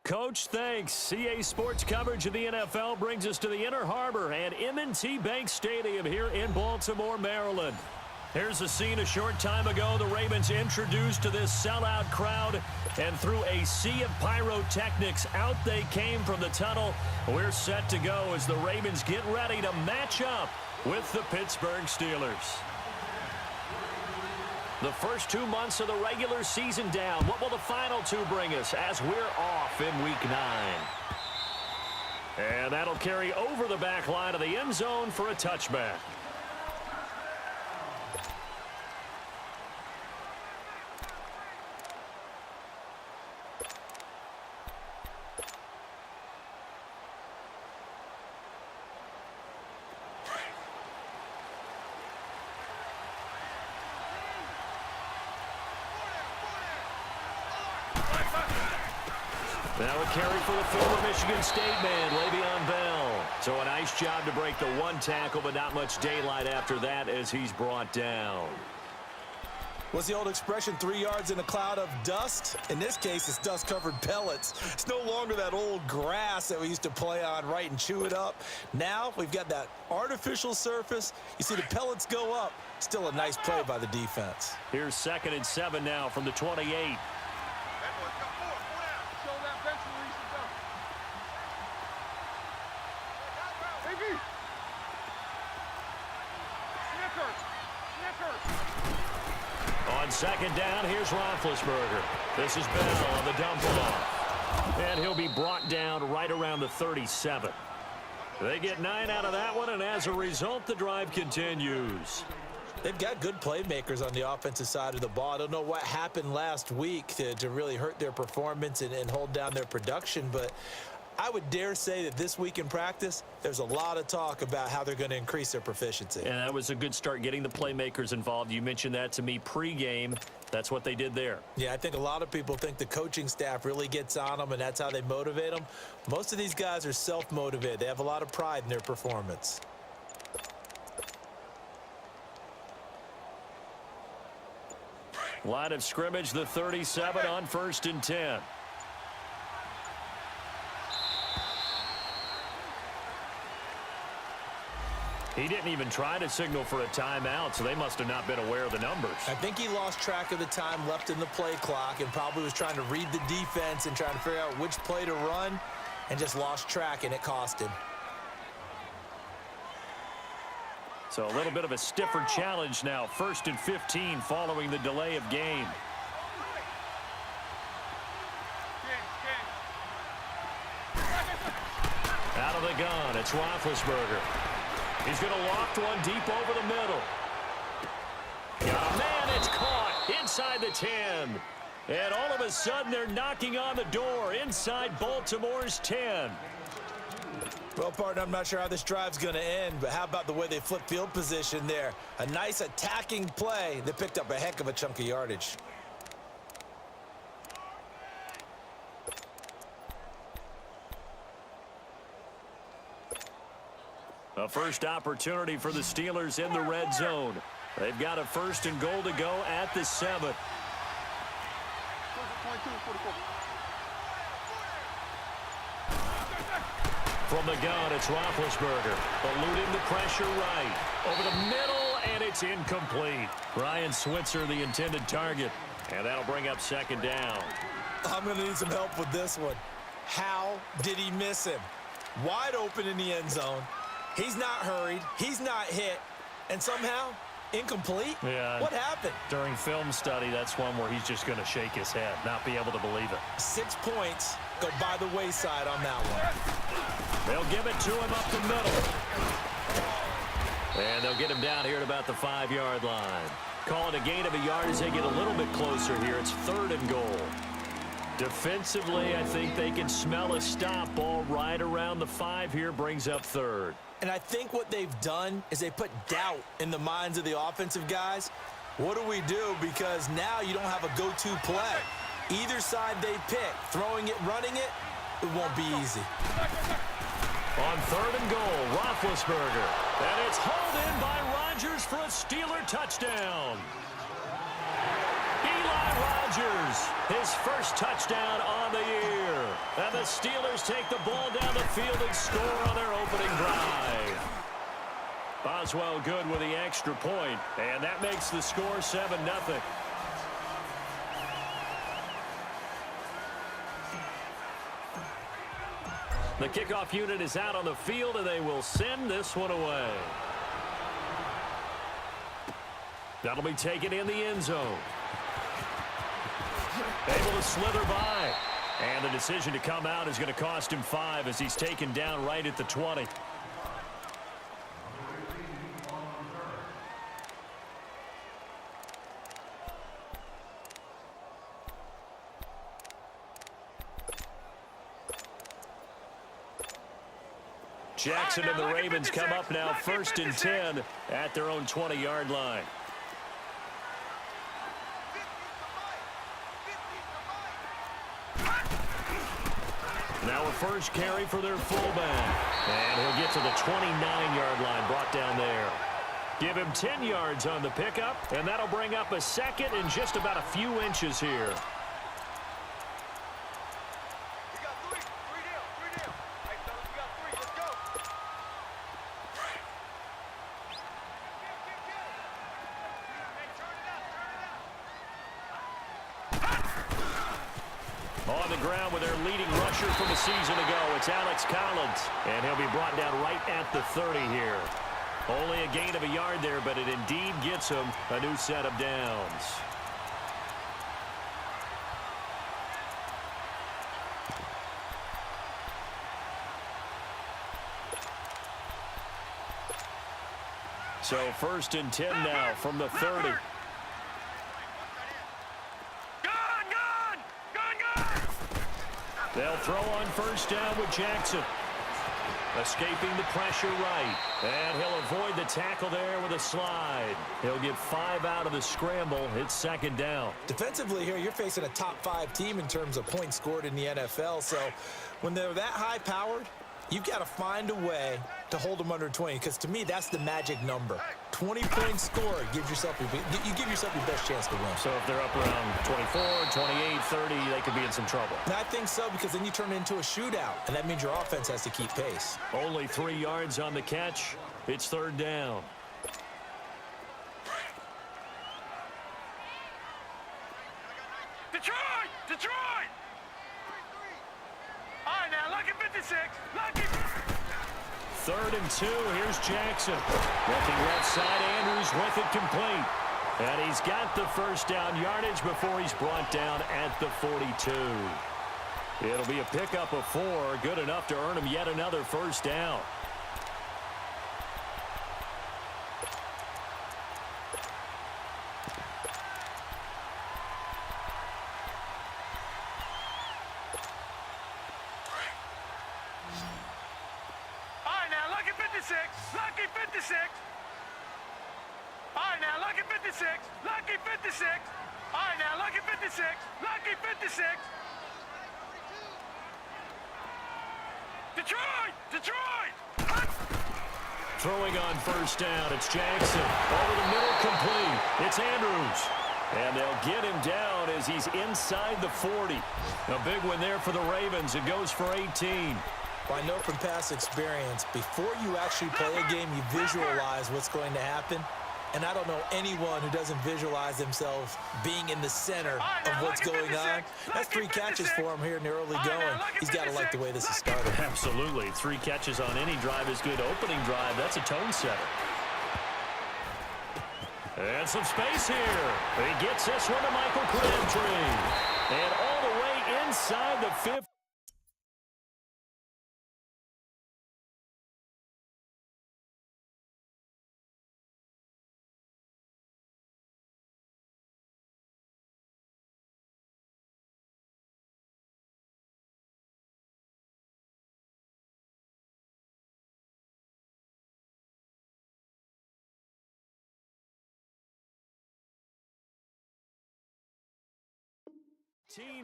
Coach, thanks. CA Sports coverage of the NFL brings us to the Inner Harbor at M&T Bank Stadium here in Baltimore, Maryland. Here's the scene a short time ago. The Ravens introduced to this sellout crowd, and through a sea of pyrotechnics, out they came from the tunnel. We're set to go as the Ravens get ready to match up with the Pittsburgh Steelers. The first 2 months of the regular season down. What will the final two bring us as we're off in Week 9? And that'll carry over the back line of the end zone for a touchback. Now a carry for the former Michigan State man, Le'Veon Bell. So a nice job to break the one tackle, but not much daylight after that as he's brought down. What's the old expression, 3 yards in a cloud of dust? In this case, it's dust-covered pellets. It's no longer that old grass that we used to play on, right, and chew it up. Now we've got that artificial surface. You see the pellets go up. Still a nice play by the defense. Here's 2nd and 7 now from the 28. On 2nd down, here's Roethlisberger. This is Bell on the dump off. And he'll be brought down right around the 37. They get 9 out of that one, and as a result, the drive continues. They've got good playmakers on the offensive side of the ball. I don't know what happened last week to really hurt their performance and hold down their production, but I would dare say that this week in practice, there's a lot of talk about how they're going to increase their proficiency. And that was a good start, getting the playmakers involved. You mentioned that to me pregame. That's what they did there. Yeah, I think a lot of people think the coaching staff really gets on them, and that's how they motivate them. Most of these guys are self-motivated. They have a lot of pride in their performance. Line of scrimmage, the 37 on 1st and 10. He didn't even try to signal for a timeout, so they must have not been aware of the numbers. I think he lost track of the time left in the play clock and probably was trying to read the defense and trying to figure out which play to run and just lost track, and it cost him. So a little bit of a stiffer challenge now. 1st and 15 following the delay of game. Out of the gun, it's Roethlisberger. He's going to loft one deep over the middle. Oh, man, it's caught inside the 10. And all of a sudden, they're knocking on the door inside Baltimore's 10. Well, partner, I'm not sure how this drive's going to end, but how about the way they flip field position there? A nice attacking play that picked up a heck of a chunk of yardage. A first opportunity for the Steelers in the red zone. They've got a 1st and goal to go at the 7. From the gun, it's Roethlisberger. Eluding the pressure right. Over the middle, and it's incomplete. Ryan Switzer, the intended target. And that'll bring up 2nd down. I'm going to need some help with this one. How did he miss him? Wide open in the end zone. He's not hurried. He's not hit. And somehow, incomplete? Yeah. What happened? During film study, that's one where he's just going to shake his head, not be able to believe it. 6 points go by the wayside on that one. They'll give it to him up the middle. And they'll get him down here at about the 5-yard line. Call it a gain of a yard as they get a little bit closer here. It's 3rd and goal. Defensively, I think they can smell a stop. Ball right around the 5 here, brings up 3rd. And I think what they've done is they put doubt in the minds of the offensive guys. What do we do? Because now you don't have a go-to play. Either side they pick, throwing it, running it, it won't be easy. On 3rd and goal, Roethlisberger. And it's hauled in by Rodgers for a Steeler touchdown. Eli Rodgers, his first touchdown on the year. And the Steelers take the ball down the field and score on their opening drive. Boswell good with the extra point, and that makes the score 7-0. The kickoff unit is out on the field, and they will send this one away. That'll be taken in the end zone. Able to slither by. And the decision to come out is going to cost him 5 as he's taken down right at the 20. Jackson and the Ravens come up now 1st and 10 at their own 20-yard line. Now a first carry for their fullback. And he'll get to the 29-yard line, brought down there. Give him 10 yards on the pickup, and that'll bring up a second and just about a few inches here. On the ground with their leading rusher from a season ago, it's Alex Collins. And he'll be brought down right at the 30 here. Only a gain of a yard there, but it indeed gets him a new set of downs. So 1st and 10 now from the 30. They'll throw on 1st down with Jackson. Escaping the pressure right. And he'll avoid the tackle there with a slide. He'll get 5 out of the scramble. It's 2nd down. Defensively here, you're facing a top 5 team in terms of points scored in the NFL. So when they're that high-powered, you've got to find a way to hold them under 20. Because to me, that's the magic number. 20 points scored gives yourself you give yourself your best chance to win. So if they're up around 24, 28, 30, they could be in some trouble. And I think so, because then you turn it into a shootout, and that means your offense has to keep pace. Only 3 yards on the catch. It's 3rd down. Detroit! Detroit! All right, now, lucky 56. Lucky. 3rd and 2. Here's Jackson. Looking left side. Andrews with it complete. And he's got the 1st down yardage before he's brought down at the 42. It'll be a pickup of 4. Good enough to earn him yet another 1st down. Lucky 56. All right, now, lucky 56. Lucky 56. All right, now, lucky 56. Lucky 56. Detroit! Detroit! Throwing on 1st down, it's Jackson. Over the middle, complete. It's Andrews. And they'll get him down as he's inside the 40. A big one there for the Ravens. It goes for 18. Well, I know from past experience, before you actually play a game, you visualize what's going to happen. And I don't know anyone who doesn't visualize themselves being in the center of what's going on. That's 3 catches for him here in the early going. He's got to like the way this is started. Absolutely. 3 catches on any drive is good. Opening drive, that's a tone setter. And some space here. He gets this one to Michael Crabtree. And all the way inside the 50.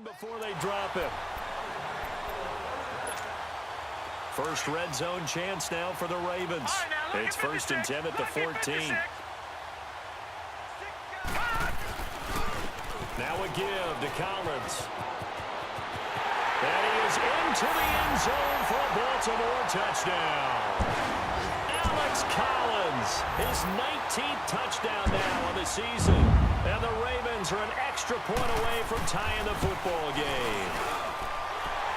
Before they drop it. First red zone chance now for the Ravens. It's 1st and 10 at the 14. Now a give to Collins. And he goes into the end zone for a Baltimore touchdown. Alex Collins, his 19th touchdown now on the season. And the Ravens are an extra point away from tying the football game.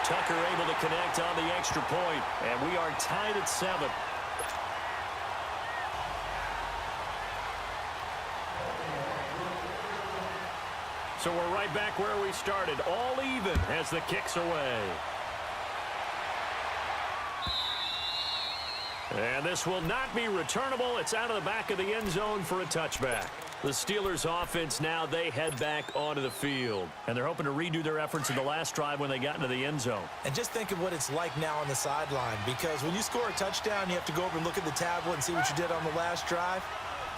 Tucker able to connect on the extra point, and we are tied at 7. So we're right back where we started, all even as the kick's away. And this will not be returnable. It's out of the back of the end zone for a touchback. The Steelers offense now, they head back onto the field. And they're hoping to redo their efforts in the last drive when they got into the end zone. And just think of what it's like now on the sideline, because when you score a touchdown, you have to go over and look at the tablet and see what you did on the last drive.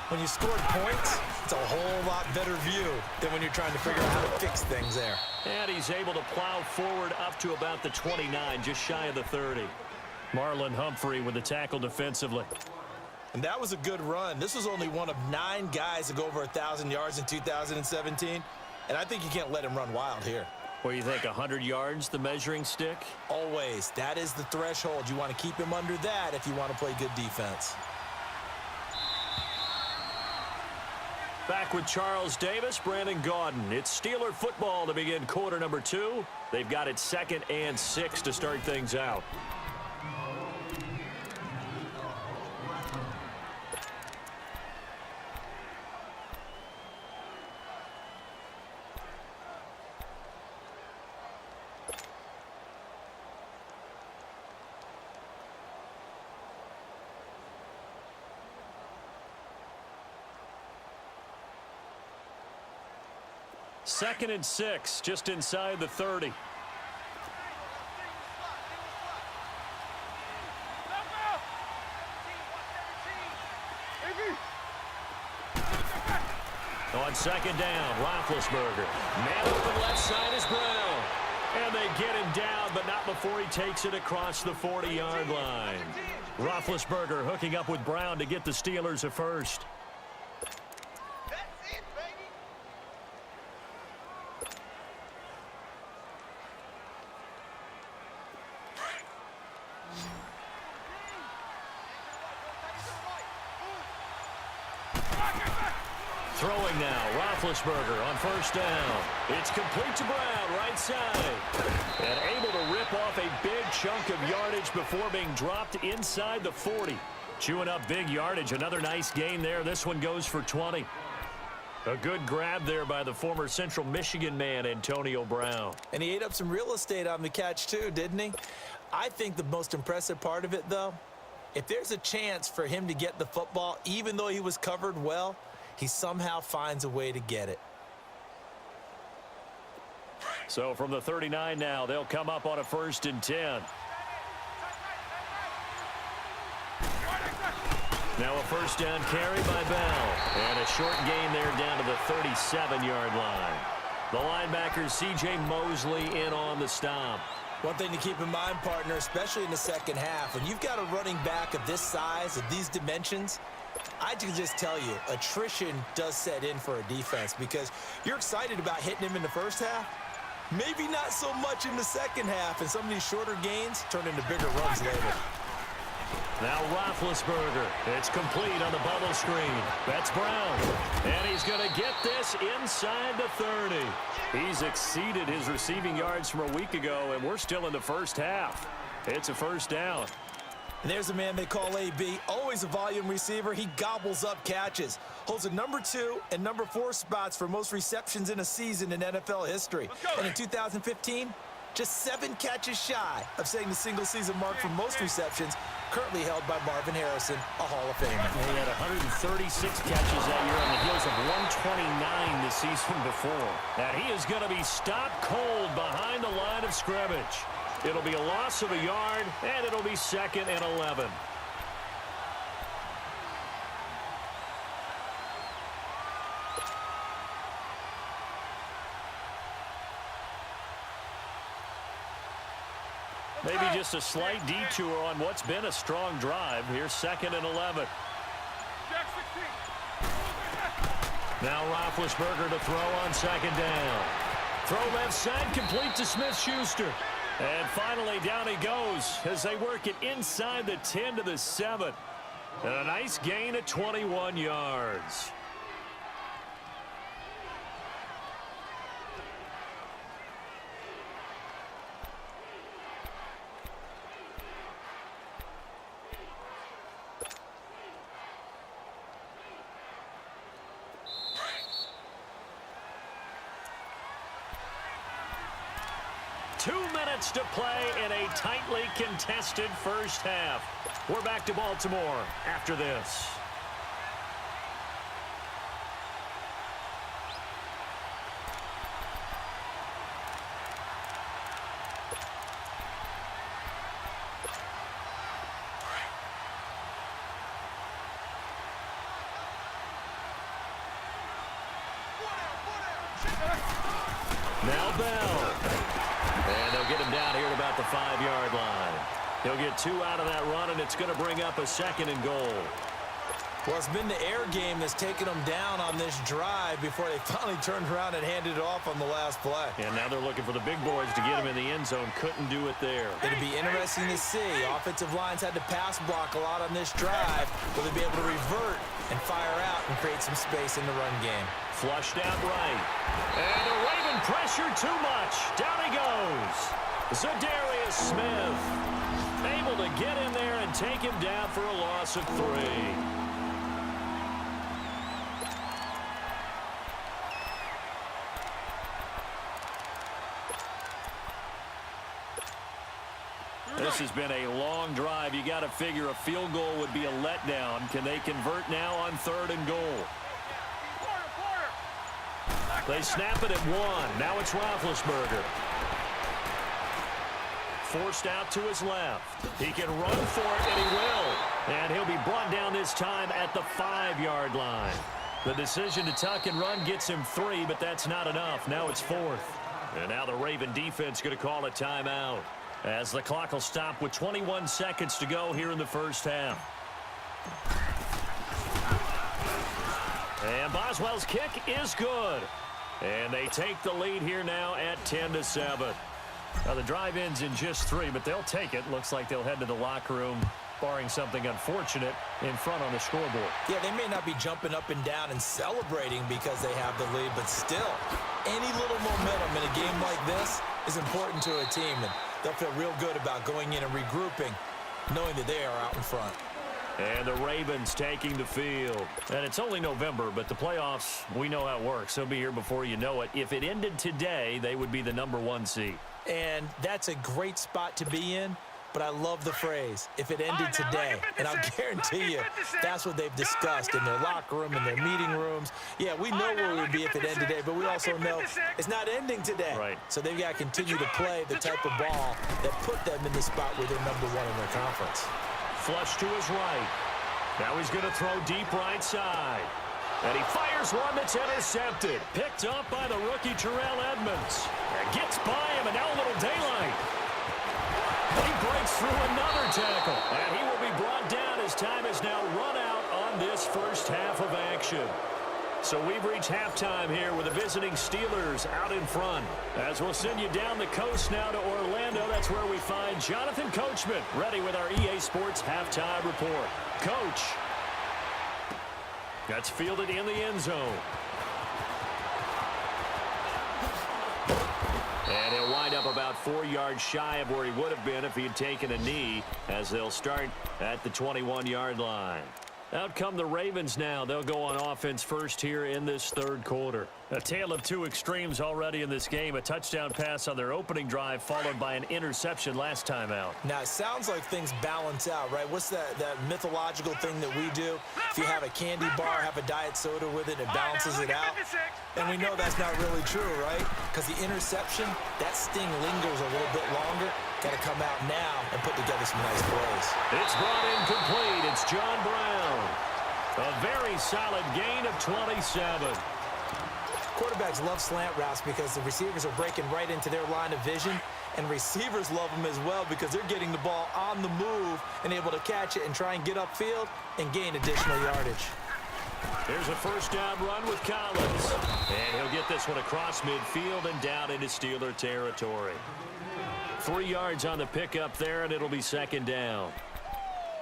When you scored points, it's a whole lot better view than when you're trying to figure out how to fix things there. And he's able to plow forward up to about the 29, just shy of the 30. Marlon Humphrey with the tackle defensively. And that was a good run. This was only one of 9 guys to go over 1,000 yards in 2017. And I think you can't let him run wild here. What do you think, 100 yards, the measuring stick? Always. That is the threshold. You want to keep him under that if you want to play good defense. Back with Charles Davis, Brandon Gaudin. It's Steeler football to begin quarter number 2. They've got it 2nd and 6 to start things out. Second and 6, just inside the 30. On second down, Roethlisberger. Man open left side is Brown. And they get him down, but not before he takes it across the 40-yard line. Roethlisberger hooking up with Brown to get the Steelers a first. Throwing now, Roethlisberger on first down. It's complete to Brown, right side. And able to rip off a big chunk of yardage before being dropped inside the 40. Chewing up big yardage, another nice gain there. This one goes for 20. A good grab there by the former Central Michigan man, Antonio Brown. And he ate up some real estate on the catch too, didn't he? I think the most impressive part of it, though, if there's a chance for him to get the football, even though he was covered well, he somehow finds a way to get it. So from the 39 now, they'll come up on a 1st and 10. Now a first down carry by Bell. And a short gain there down to the 37-yard line. The linebacker, C.J. Mosley, in on the stop. One thing to keep in mind, partner, especially in the second half, when you've got a running back of this size, of these dimensions, I can just tell you, attrition does set in for a defense because you're excited about hitting him in the first half. Maybe not so much in the second half, and some of these shorter gains turn into bigger runs later. Now Roethlisberger. It's complete on the bubble screen. That's Brown. And he's going to get this inside the 30. He's exceeded his receiving yards from a week ago, and we're still in the first half. It's a first down. And there's a man they call AB, always a volume receiver. He gobbles up catches, holds the number 2 and number 4 spots for most receptions in a season in NFL history. And in 2015, just 7 catches shy of setting the single-season mark for most receptions, currently held by Marvin Harrison, a Hall of Famer. He had 136 catches that year on the heels of 129 the season before. And he is going to be stopped cold behind the line of scrimmage. It'll be a loss of a yard, and it'll be 2nd and 11. Maybe just a slight detour on what's been a strong drive. Here's 2nd and 11. Now Roethlisberger to throw on 2nd down. Throw left side, complete to Smith-Schuster. And finally, down he goes as they work it inside the 10 to the 7. And a nice gain of 21 yards. To play in a tightly contested first half. We're back to Baltimore after this. Now Bell. And they'll get him down here at about the 5-yard line. He'll get 2 out of that run, and it's going to bring up a 2nd and goal. Well, it's been the air game that's taken them down on this drive before they finally turned around and handed it off on the last play. And now they're looking for the big boys to get him in the end zone. Couldn't do it there. It'll be interesting to see. Offensive lines had to pass block a lot on this drive. Will they be able to revert and fire out and create some space in the run game? Flushed out right. And the Raven pressure too much. Down he goes. Zadarius Smith able to get in there and take him down for a loss of 3. This has been a long drive. You got to figure a field goal would be a letdown. Can they convert now on 3rd and goal? They snap it at 1. Now it's Roethlisberger. Forced out to his left. He can run for it, and he will. And he'll be brought down this time at the 5-yard line. The decision to tuck and run gets him 3, but that's not enough. Now it's 4th. And now the Raven defense going to call a timeout, as the clock will stop with 21 seconds to go here in the first half. And Boswell's kick is good. And they take the lead here now at 10 to 7. Now the drive ends in just 3, but they'll take it. Looks like they'll head to the locker room, barring something unfortunate, in front on the scoreboard. Yeah, they may not be jumping up and down and celebrating because they have the lead, but still, any little momentum in a game like this is important to a team, and they'll feel real good about going in and regrouping, knowing that they are out in front. And the Ravens taking the field. And it's only November, but the playoffs, we know how it works. They'll be here before you know it. If it ended today, they would be the #1 seed. And that's a great spot to be in, but I love the phrase, if it ended today. And I'll guarantee you, that's what they've discussed in their locker room, in their meeting rooms. Yeah, we know where we'd be if it ended today, but we also know it's not ending today. Right. So they've got to continue to play the type of ball that put them in the spot where they're #1 in their conference. Flush to his right. Now he's going to throw deep right side. And he fires one that's intercepted. Picked up by the rookie Terrell Edmonds. And gets by him, and now a little daylight. He breaks through another tackle. And he will be brought down as time is now run out on this first half of action. So we've reached halftime here with the visiting Steelers out in front. As we'll send you down the coast now to Orlando, that's where we find Jonathan Coachman ready with our EA Sports halftime report. Coach. That's fielded in the end zone. And he'll wind up about 4 yards shy of where he would have been if he had taken a knee, as they'll start at the 21-yard line. Out come the Ravens now. They'll go on offense first here in this 3rd quarter. A tale of two extremes already in this game. A touchdown pass on their opening drive, followed by an interception last time out. Now, it sounds like things balance out, right? What's that mythological thing that we do? If you have a candy bar, have a diet soda with it, it balances it out. And we know that's not really true, right? Because the interception, that sting lingers a little bit longer. Got to come out now and put together some nice plays. It's brought in complete. It's John Brown. A very solid gain of 27. Quarterbacks love slant routes because the receivers are breaking right into their line of vision, and receivers love them as well because they're getting the ball on the move and able to catch it and try and get upfield and gain additional yardage. Here's a first down run with Collins. And he'll get this one across midfield and down into Steeler territory. 3 yards on the pickup there, and it'll be second down.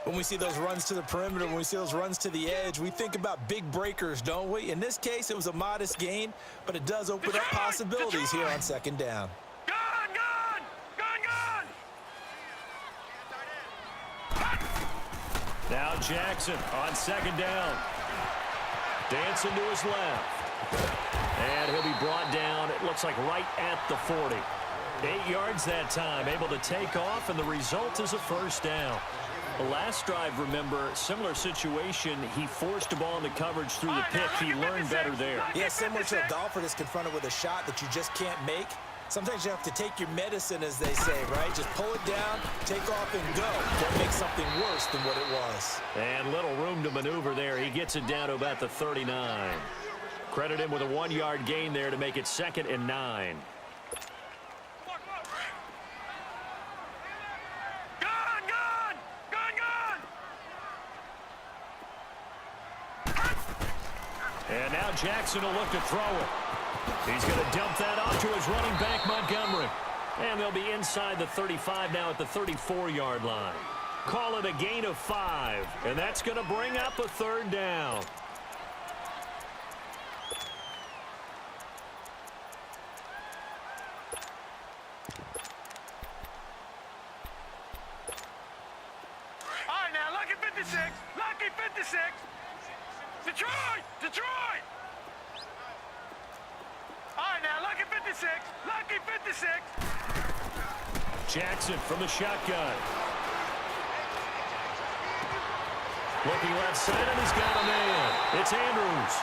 When we see those runs to the perimeter, when we see those runs to the edge, we think about big breakers, don't we? In this case, it was a modest gain, but it does open up possibilities here on second down. Now Jackson on second down. Dancing to his left. And he'll be brought down, it looks like right at the 40. 8 yards that time, able to take off, and the result is a first down. The last drive, remember, similar situation. He forced a ball into coverage through the pick. He learned better there. Yeah, similar to a golfer that's confronted with a shot that you just can't make. Sometimes you have to take your medicine, as they say, right? Just pull it down, take off, and go. Don't make something worse than what it was. And little room to maneuver there. He gets it down to about the 39. Credit him with a 1-yard gain there to make it 2nd and 9. And now Jackson will look to throw it. He's going to dump that off to his running back, Montgomery. And they'll be inside the 35 now at the 34-yard line. Call it a gain of 5. And that's going to bring up a third down. All right, now, lucky 56. Lucky 56. Detroit! Detroit! All right, now, lucky 56. Lucky 56. Jackson from the shotgun. Looking left side, and he's got a man. It's Andrews.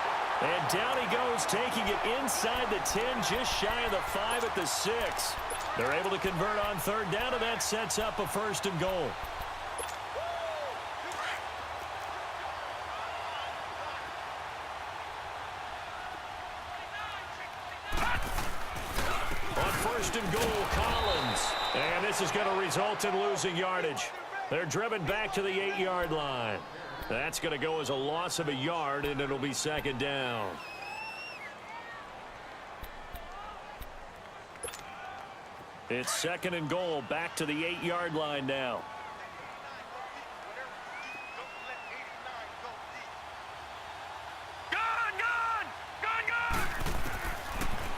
And down he goes, taking it inside the 10, just shy of the 5 at the 6. They're able to convert on third down, and that sets up a 1st and goal. And goal, Collins. And this is going to result in losing yardage. They're driven back to the 8-yard line. That's going to go as a loss of a yard, and it'll be 2nd down. It's 2nd and goal, back to the 8-yard line now.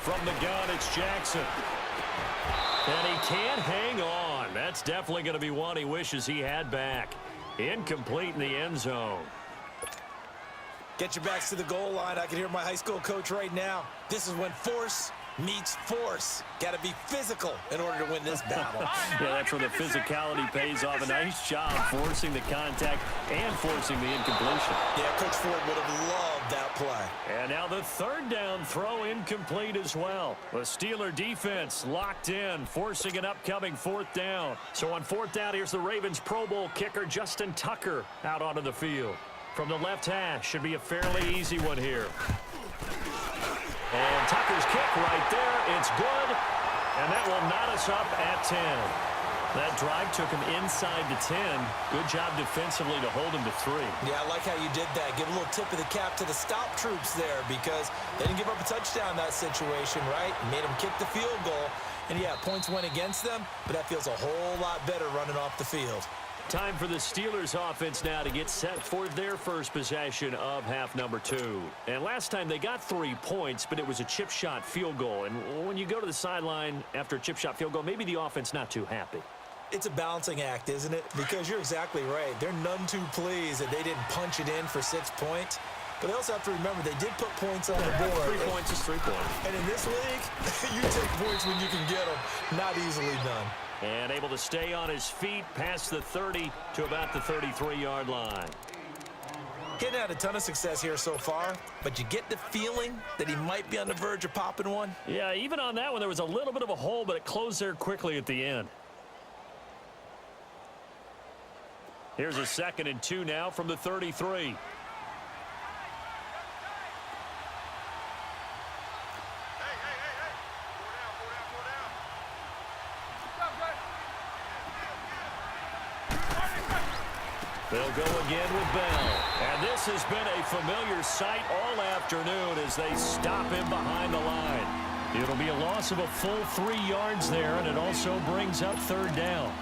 From the gun, it's Jackson. And he can't hang on. That's definitely going to be one he wishes he had back. Incomplete in the end zone. Get your backs to the goal line. I can hear my high school coach right now. This is when force meets force. Got to be physical in order to win this battle. Yeah, that's where the physicality pays off. A nice job forcing the contact and forcing the incompletion. Yeah, Coach Ford would have loved that play. And now the 3rd down throw incomplete as well. The Steeler defense locked in, forcing an upcoming 4th down. So on 4th down, here's the Ravens Pro Bowl kicker Justin Tucker out onto the field. From the left hash, should be a fairly easy one here. And Tucker's kick right there. It's good. And that will knot us up at 10. That drive took him inside the 10. Good job defensively to hold him to 3. Yeah, I like how you did that. Give a little tip of the cap to the stop troops there, because they didn't give up a touchdown in that situation, right? Made them kick the field goal. And, yeah, points went against them, but that feels a whole lot better running off the field. Time for the Steelers offense now to get set for their first possession of half number 2. And last time they got 3 points, but it was a chip shot field goal. And when you go to the sideline after a chip shot field goal, maybe the offense not too happy. It's a balancing act, isn't it? Because you're exactly right. They're none too pleased that they didn't punch it in for 6 points. But they also have to remember they did put points on the board. 3 points is 3 points. And in this league, you take points when you can get them. Not easily done. And able to stay on his feet past the 30 to about the 33-yard line. Getting had a ton of success here so far, but you get the feeling that he might be on the verge of popping one. Yeah, even on that one, there was a little bit of a hole, but it closed there quickly at the end. Here's a 2nd and 2 now from the 33. They'll go again with Bell. And this has been a familiar sight all afternoon as they stop him behind the line. It'll be a loss of a full 3 yards there, and it also brings up third down.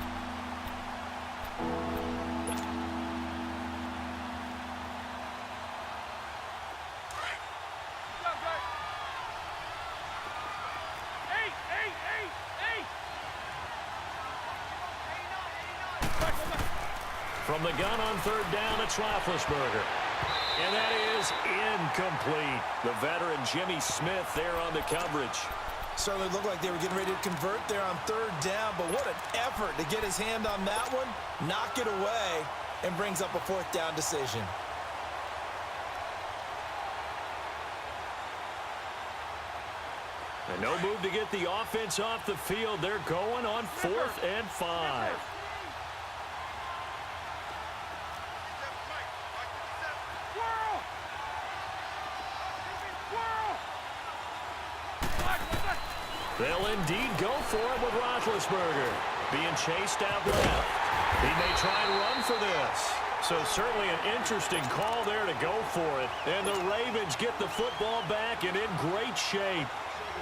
From the gun on third down, it's Roethlisberger. And that is incomplete. The veteran Jimmy Smith there on the coverage. Certainly looked like they were getting ready to convert there on third down, but what an effort to get his hand on that one, knock it away, and brings up a fourth down decision. And no move to get the offense off the field. They're going on 4th and 5. They'll indeed go for it with Roethlisberger. Being chased out left. He may try and run for this. So certainly an interesting call there to go for it. And the Ravens get the football back and in great shape.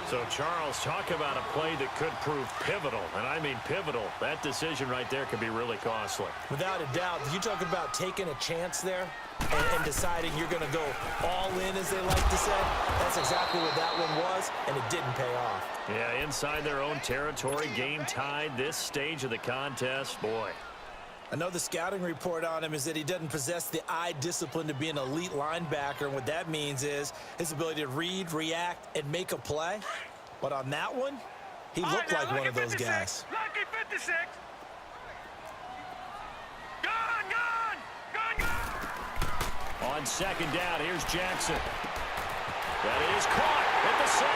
So, Charles, talk about a play that could prove pivotal. And I mean pivotal. That decision right there could be really costly. Without a doubt. You talk about taking a chance there and deciding you're going to go all in, as they like to say. That's exactly what that one was, and it didn't pay off. Yeah, inside their own territory, game tied this stage of the contest. Boy. Another scouting report on him is that he doesn't possess the eye discipline to be an elite linebacker. And what that means is his ability to read, react, and make a play. But on that one, he looked like one of those guys. Lucky 56. Gone. On second down, here's Jackson. That is caught at the 7.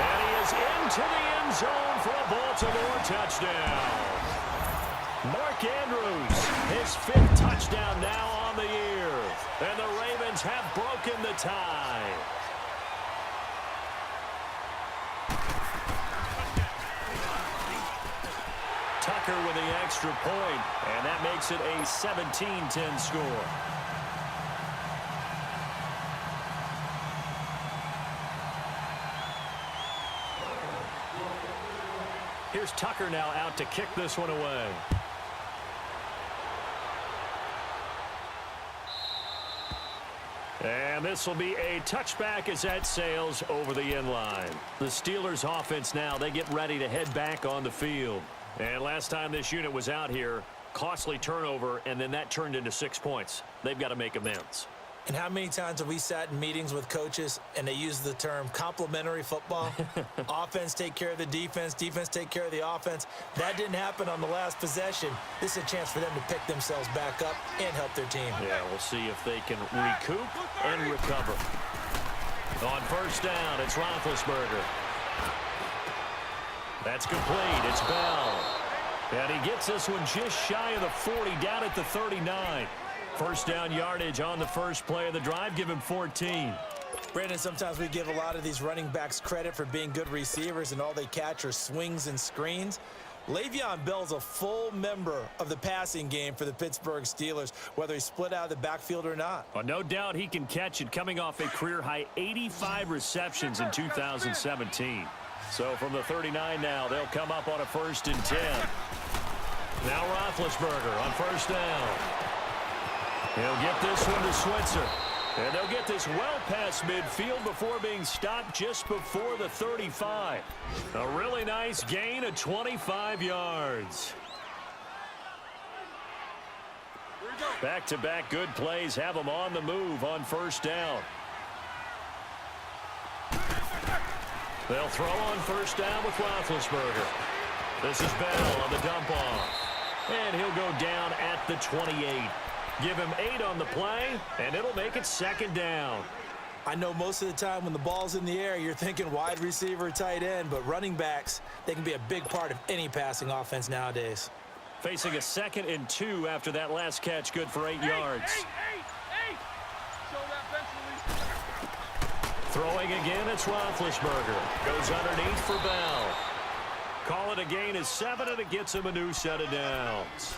And he is into the end zone for a Baltimore touchdown. Mark Andrews, his 5th touchdown now on the year. And the Ravens have broken the tie. Tucker with the extra point, and that makes it a 17-10 score. Here's Tucker now out to kick this one away. And this will be a touchback as that sails over the end line. The Steelers offense now, they get ready to head back on the field. And last time this unit was out here, costly turnover, and then that turned into 6 points. They've got to make amends. And how many times have we sat in meetings with coaches and they use the term complementary football? Offense take care of the defense, defense take care of the offense. That didn't happen on the last possession. This is a chance for them to pick themselves back up and help their team. Yeah, we'll see if they can recoup and recover. On first down, it's Roethlisberger. That's complete. It's Bell. And he gets this one just shy of the 40, down at the 39. First down yardage on the first play of the drive. Give him 14. Brandon, sometimes we give a lot of these running backs credit for being good receivers, and all they catch are swings and screens. Le'Veon Bell's a full member of the passing game for the Pittsburgh Steelers, whether he's split out of the backfield or not. Well, no doubt he can catch it, coming off a career-high 85 receptions in 2017. So from the 39 now, they'll come up on a 1st and 10. Now Roethlisberger on first down. He'll get this one to Switzer. And they'll get this well past midfield before being stopped just before the 35. A really nice gain of 25 yards. Back-to-back good plays have them on the move on first down. They'll throw on first down with Roethlisberger. This is Bell on the dump off. And he'll go down at the 28. Give him 8 on the play, and it'll make it second down. I know most of the time when the ball's in the air, you're thinking wide receiver, tight end, but running backs, they can be a big part of any passing offense nowadays. Facing a 2nd and 2 after that last catch, good for 8 yards. Throwing again, it's Roethlisberger. Goes underneath for Bell. Call it a gain of 7, and it gets him a new set of downs.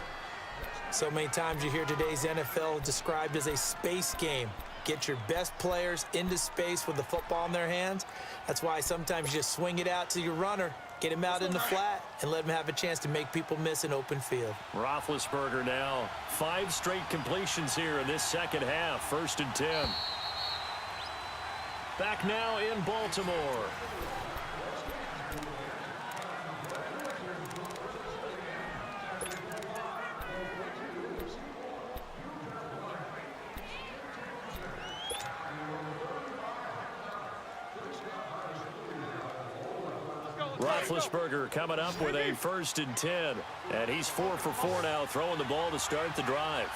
So many times you hear today's NFL described as a space game. Get your best players into space with the football in their hands. That's why sometimes you just swing it out to your runner, get him out in the flat, and let him have a chance to make people miss an open field. Roethlisberger now 5 straight completions here in this second half. 1st and 10. Back now in Baltimore. Roethlisberger coming up with a 1st and 10. And he's 4 for 4 now, throwing the ball to start the drive.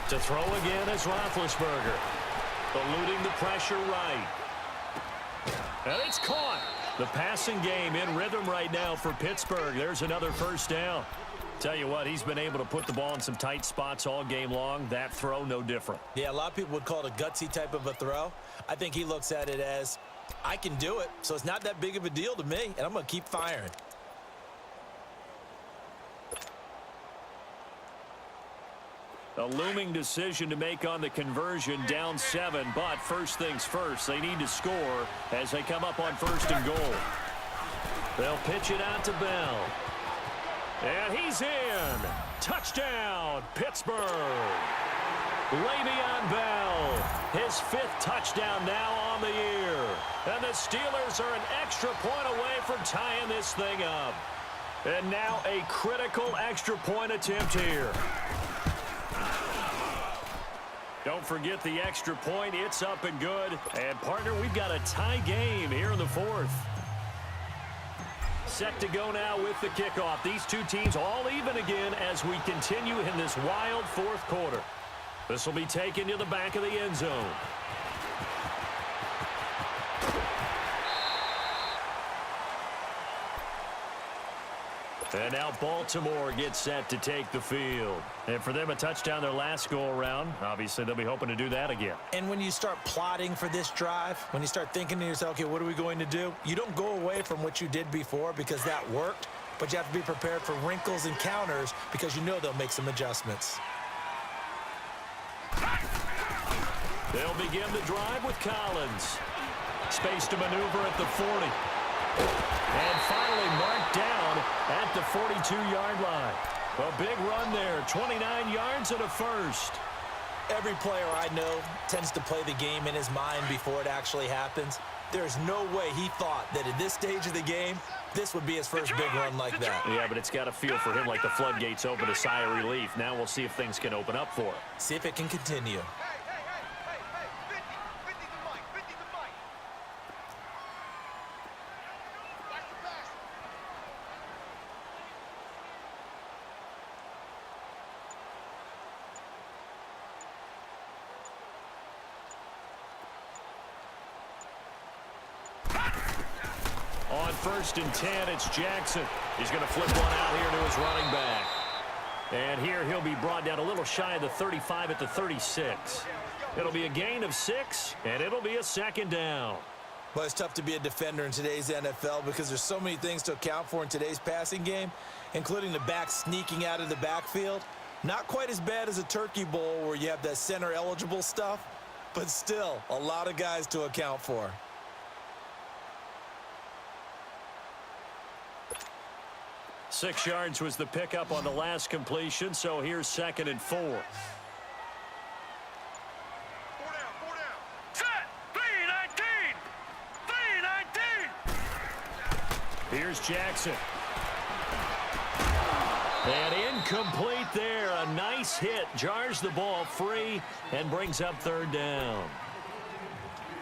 To throw again is Roethlisberger. Eluding the pressure right. And it's caught. The passing game in rhythm right now for Pittsburgh. There's another 1st down. Tell you what, he's been able to put the ball in some tight spots all game long. That throw, no different. Yeah, a lot of people would call it a gutsy type of a throw. I think he looks at it as, I can do it, so it's not that big of a deal to me, and I'm going to keep firing. A looming decision to make on the conversion, down 7, but first things first, they need to score as they come up on 1st and goal. They'll pitch it out to Bell. And he's in. Touchdown, Pittsburgh. Le'Veon Bell, his 5th touchdown now on the year. And the Steelers are an extra point away from tying this thing up. And now a critical extra point attempt here. Don't forget the extra point. It's up and good. And, partner, we've got a tie game here in the 4th. Set to go now with the kickoff. These two teams all even again as we continue in this wild 4th quarter. This will be taken to the back of the end zone. And now Baltimore gets set to take the field. And for them, a touchdown their last go-around. Obviously, they'll be hoping to do that again. And when you start plotting for this drive, when you start thinking to yourself, okay, what are we going to do? You don't go away from what you did before because that worked, but you have to be prepared for wrinkles and counters because you know they'll make some adjustments. They'll begin the drive with Collins. Space to maneuver at the 40. And finally marked down at the 42-yard line. A big run there, 29 yards and a 1st. Every player I know tends to play the game in his mind before it actually happens. There's no way he thought that at this stage of the game, this would be his first big run like that. Yeah, but it's got to feel for him like the floodgates open, a sigh of relief. Now we'll see if things can open up for him. See if it can continue. On 1st and 10, it's Jackson. He's going to flip one out here to his running back. And here he'll be brought down a little shy of the 35 at the 36. It'll be a gain of 6, and it'll be a 2nd down. Well, it's tough to be a defender in today's NFL because there's so many things to account for in today's passing game, including the back sneaking out of the backfield. Not quite as bad as a turkey bowl where you have that center-eligible stuff, but still a lot of guys to account for. Six yards was the pickup on the last completion, so here's 2nd and 4. 4 down. Set. 3-19. 3-19. Here's Jackson. And incomplete there. A nice hit. Jars the ball free and brings up 3rd down.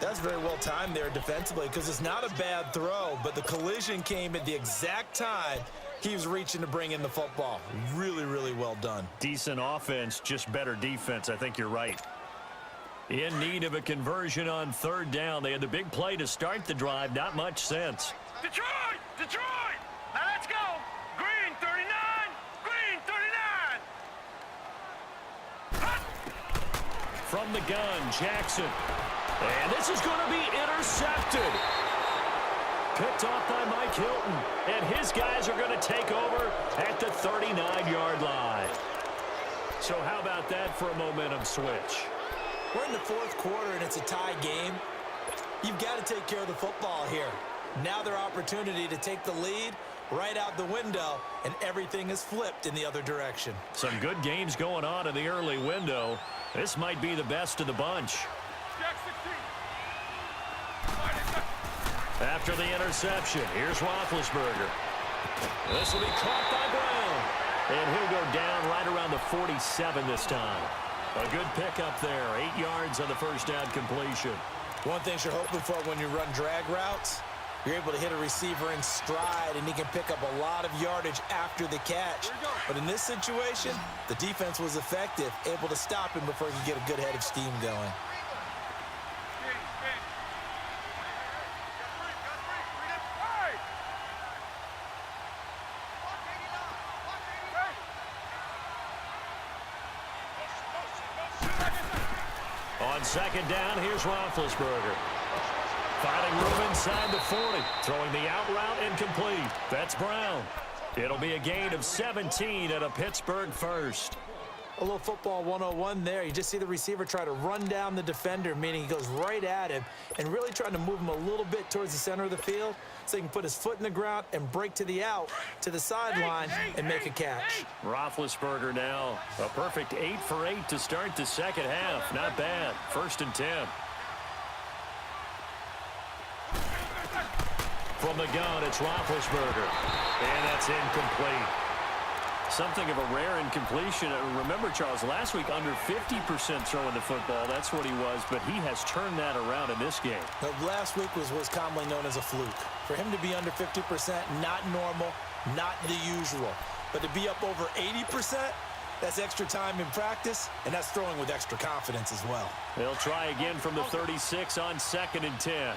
That's very well timed there defensively because it's not a bad throw, but the collision came at the exact time he was reaching to bring in the football. Really, really well done. Decent offense, just better defense. I think you're right. In need of a conversion on 3rd down. They had the big play to start the drive. Not much sense. Detroit! Detroit! Now let's go! Green 39! Green 39! From the gun, Jackson. And this is going to be intercepted. picked off by Mike Hilton. And his guys are going to take over at the 39-yard line. So how about that for a momentum switch? We're in the fourth quarter, and it's a tie game. You've got to take care of the football here. Now their opportunity to take the lead right out the window, and everything is flipped in the other direction. Some good games going on in the early window. This might be the best of the bunch. After the interception, here's Roethlisberger. This will be caught by Brown. And he'll go down right around the 47 this time. A good pickup there. 8 yards on the first down completion. One thing you're hoping for when you run drag routes, you're able to hit a receiver in stride, and he can pick up a lot of yardage after the catch. But in this situation, the defense was effective, able to stop him before he could get a good head of steam going. On second down, here's Roethlisberger. Finding room inside the 40. Throwing the out route incomplete. That's Brown. It'll be a gain of 17 at a Pittsburgh first. A little football 101 there. You just see the receiver try to run down the defender, meaning he goes right at him, and really trying to move him a little bit towards the center of the field so he can put his foot in the ground and break to the out, to the sideline, and make a catch. Roethlisberger now. A perfect 8 for 8 to start the second half. Not bad. 1st and 10. From the gun, it's Roethlisberger. And that's incomplete. Something of a rare incompletion. Remember, Charles, last week under 50% throwing the football. That's what he was, but he has turned that around in this game. Now, last week was what's commonly known as a fluke. For him to be under 50%, not normal, not the usual. But to be up over 80%, that's extra time in practice, and that's throwing with extra confidence as well. They'll try again from the 36 on 2nd and 10.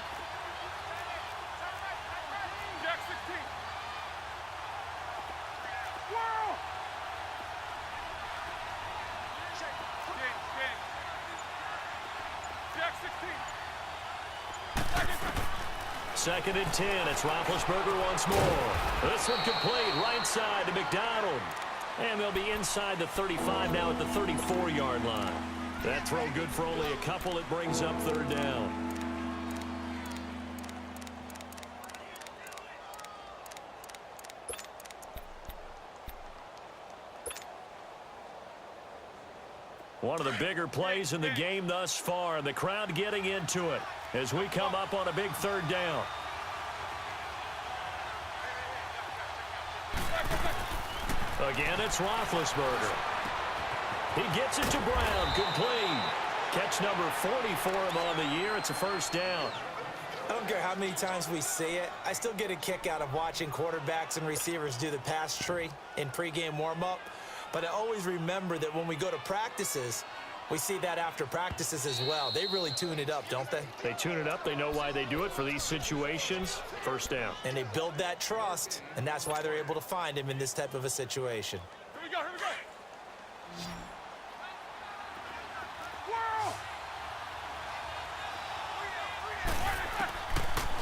Second and 10. It's Roethlisberger once more. This one complete right side to McDonald. And they'll be inside the 35 now at the 34-yard line. That throw good for only a couple. It brings up 3rd down. One of the bigger plays in the game thus far, and the crowd getting into it as we come up on a big 3rd down. Again, it's Roethlisberger. He gets it to Brown, complete. Catch number 40 for him on the year. It's a 1st down. I don't care how many times we see it. I still get a kick out of watching quarterbacks and receivers do the pass tree in pregame warm-up. But I always remember that when we go to practices, we see that after practices as well. They really tune it up, don't they? They tune it up. They know why they do it for these situations. 1st down. And they build that trust, and that's why they're able to find him in this type of a situation. Here we go, here we go.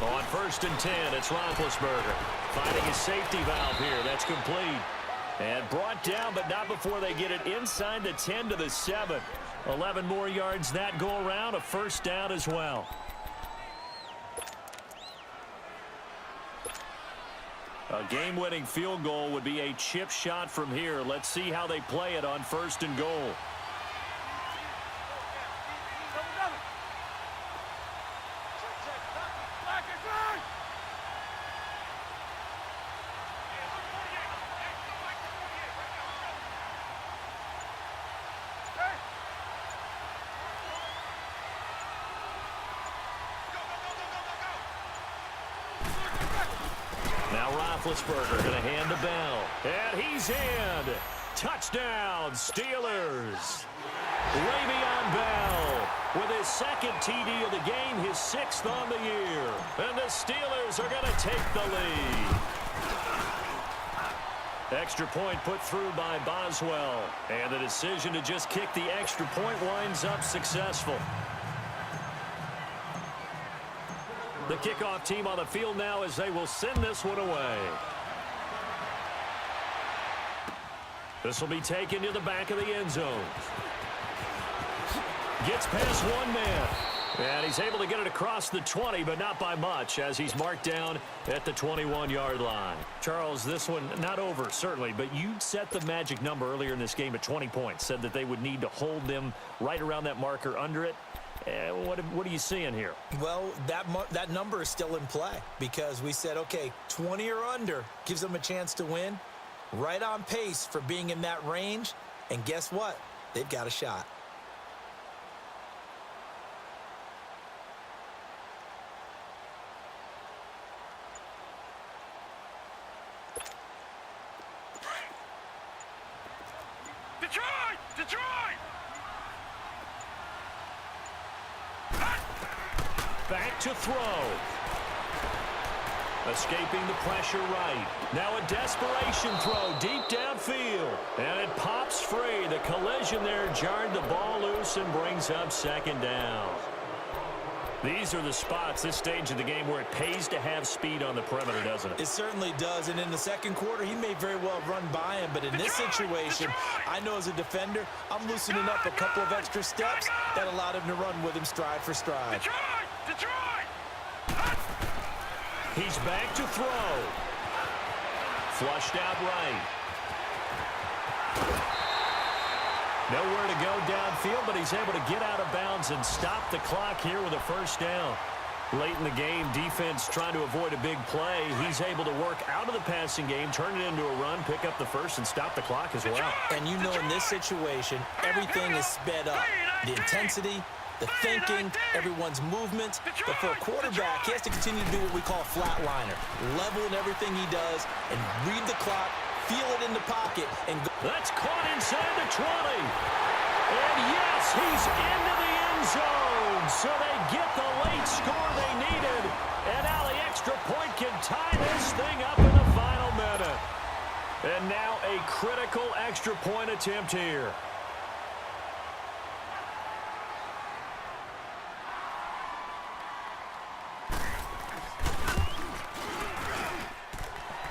On 1st and 10, it's Roethlisberger. Finding his safety valve here. That's complete. And brought down, but not before they get it inside the 10 to the 7. 11 more yards that go around. A 1st down as well. A game-winning field goal would be a chip shot from here. Let's see how they play it on 1st and goal. Roethlisberger going to hand the bell. And he's in. Touchdown, Steelers. Le'Veon Bell with his 2nd TD of the game, his 6th on the year. And the Steelers are going to take the lead. Extra point put through by Boswell. And the decision to just kick the extra point winds up successful. The kickoff team on the field now as they will send this one away. This will be taken to the back of the end zone. Gets past one man. And he's able to get it across the 20, but not by much, as he's marked down at the 21-yard line. Charles, this one not over, certainly, but you set the magic number earlier in this game at 20 points, said that they would need to hold them right around that marker under it. What are you seeing here? Well, that number is still in play because we said, okay, 20 or under gives them a chance to win. Right on pace for being in that range. And guess what? They've got a shot. Back to throw. Escaping the pressure right. Now a desperation throw deep downfield. And it pops free. The collision there jarred the ball loose and brings up second down. These are the spots, this stage of the game, where it pays to have speed on the perimeter, doesn't it? It certainly does. And in the second quarter, he may very well run by him. But in this situation, I know as a defender, I'm loosening up a couple of extra steps that allowed him to run with him stride for stride. He's back to throw. Flushed out right. Nowhere to go downfield, but he's able to get out of bounds and stop the clock here with a first down. Late in the game, defense trying to avoid a big play. He's able to work out of the passing game, turn it into a run, pick up the first, and stop the clock as well. And you know in this situation, everything is sped up. The intensity, the thinking, everyone's movements. But for a quarterback, he has to continue to do what we call a flatliner. Level in everything he does and read the clock, feel it in the pocket, and go. That's caught inside the 20. And yes, he's into the end zone. So they get the late score they needed. And now the extra point can tie this thing up in the final minute. And now a critical extra point attempt here.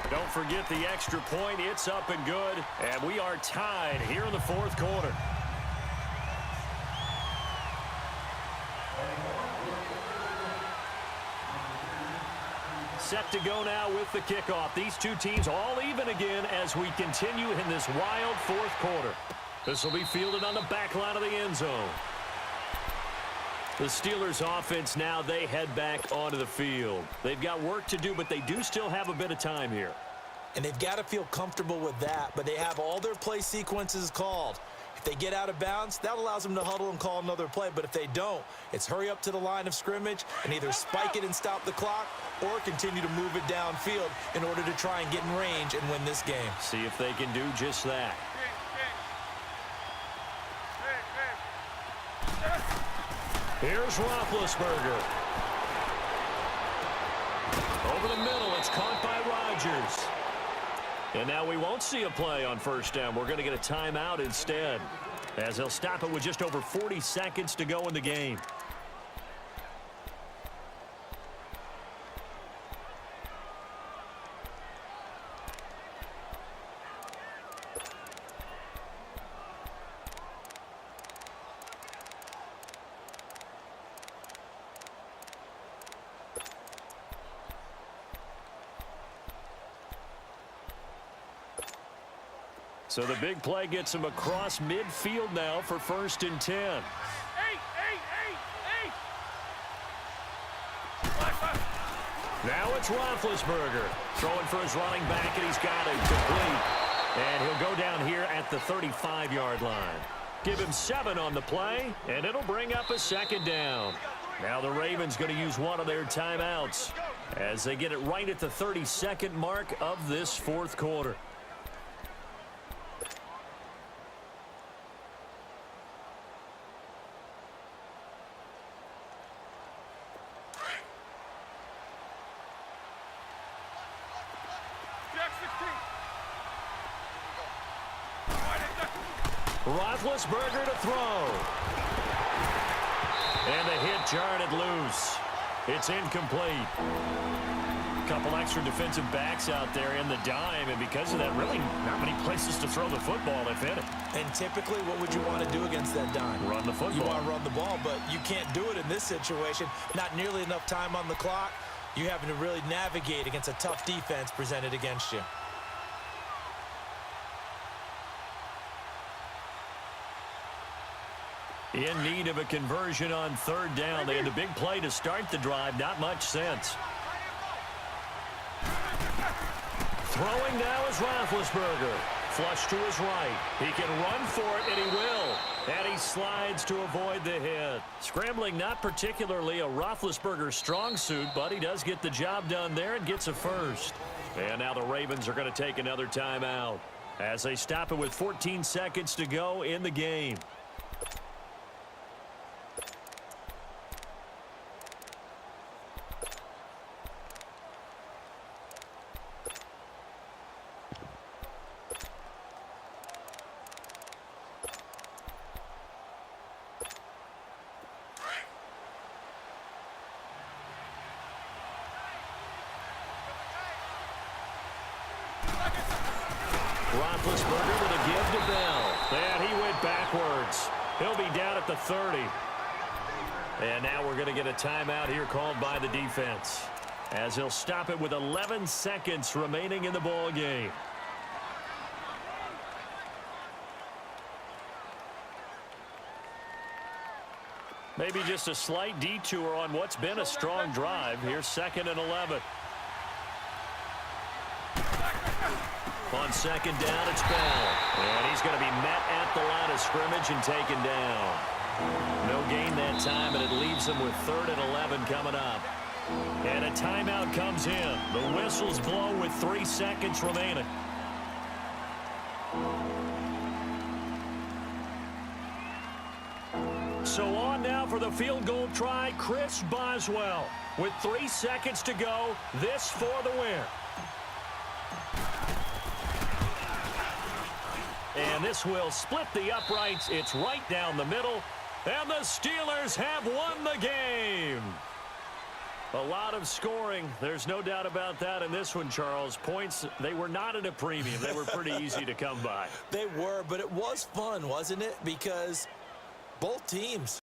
Don't forget the extra point. It's up and good. And we are tied here in the fourth quarter. Set to go now with the kickoff. These two teams all even again as we continue in this wild fourth quarter. This will be fielded on the back line of the end zone. The Steelers offense now, they head back onto the field. They've got work to do, but they do still have a bit of time here. And they've got to feel comfortable with that, but they have all their play sequences called. If they get out of bounds, that allows them to huddle and call another play. But if they don't, it's hurry up to the line of scrimmage and either spike it and stop the clock or continue to move it downfield in order to try and get in range and win this game. See if they can do just that. Here's Roethlisberger. Over the middle, it's caught by Rodgers. And now we won't see a play on first down. We're going to get a timeout instead, as they'll stop it with just over 40 seconds to go in the game. So the big play gets him across midfield now for 1st and 10. Now it's Roethlisberger throwing for his running back, and he's got it complete. And he'll go down here at the 35-yard line. Give him 7 on the play, and it'll bring up a second down. Now the Ravens going to use one of their timeouts as they get it right at the 32nd mark of this fourth quarter. Roethlisberger to throw. And the hit jarred it loose. It's incomplete. Couple extra defensive backs out there in the dime, and because of that, really not many places to throw the football, if any. And typically, what would you want to do against that dime? Run the football. You want to run the ball, but you can't do it in this situation. Not nearly enough time on the clock. You're having to really navigate against a tough defense presented against you. In need of a conversion on third down. They had a big play to start the drive. Not much sense. Throwing now is Roethlisberger. Flush to his right. He can run for it, and he will. And he slides to avoid the hit. Scrambling not particularly a Roethlisberger strong suit, but he does get the job done there and gets a first. And now the Ravens are going to take another timeout as they stop it with 14 seconds to go in the game. Roethlisberger with a give to Bell. And he went backwards. He'll be down at the 30. And now we're going to get a timeout here called by the defense, as he'll stop it with 11 seconds remaining in the ball game. Maybe just a slight detour on what's been a strong drive. Here's 2nd and 11. On 2nd down, it's Bell. And he's going to be met at the line of scrimmage and taken down. No gain that time, and it leaves him with 3rd and 11 coming up. And a timeout comes in. The whistle's blown with 3 seconds remaining. So on now for the field goal try, Chris Boswell. With 3 seconds to go, this for the win. And this will split the uprights. It's right down the middle. And the Steelers have won the game. A lot of scoring. There's no doubt about that in this one, Charles. Points, they were not at a premium. They were pretty easy to come by. They were, but it was fun, wasn't it? Because both teams